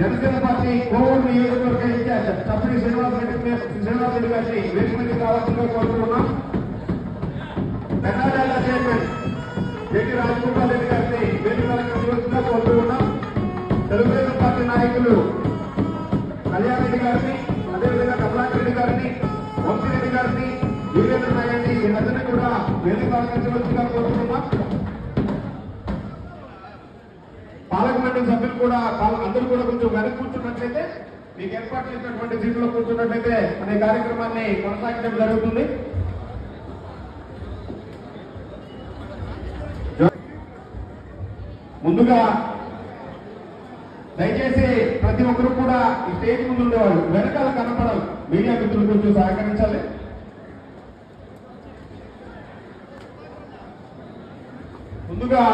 Janasena party Kovur నియోజకవర్గ incharge తప్పిడి Srinivas Reddy గారిని వేదిక మీద కావాల్సిందిగా కోరుతున్నాం. కర్ణాటక చైర్మన్ జెటి రాజగోపాల్ రెడ్డి గారిని వేదిక కోరుతున్నాం. తెలుగుదేశం పార్టీ నాయకులు కళ్యాణ్ రెడ్డి గారిని, అదేవిధంగా కమలాకర్ రెడ్డి గారిని, వంశీరెడ్డి గారిని, వీరేంద్ర నాయన్ని వీళ్ళందరినీ కూడా వేదిక అలంకరించవలసిందిగా కోరుతున్నాం. పాలక మండలి సభ్యులు కూడా అందరూ కూడా కొంచెం వెనక్కి కూర్చున్నట్లయితే, మీకు ఏర్పాటు చేసినటువంటి సీట్లో కూర్చున్నట్లయితే అనే కార్యక్రమాన్ని కొనసాగించడం జరుగుతుంది. ముందుగా దయచేసి ప్రతి ఒక్కరు కూడా ఈ స్టేజ్ ముందు ఉండేవాళ్ళు వెనకాల కనపడాలి. మీడియా మిత్రులు కొంచెం సహకరించాలి. ముందుగా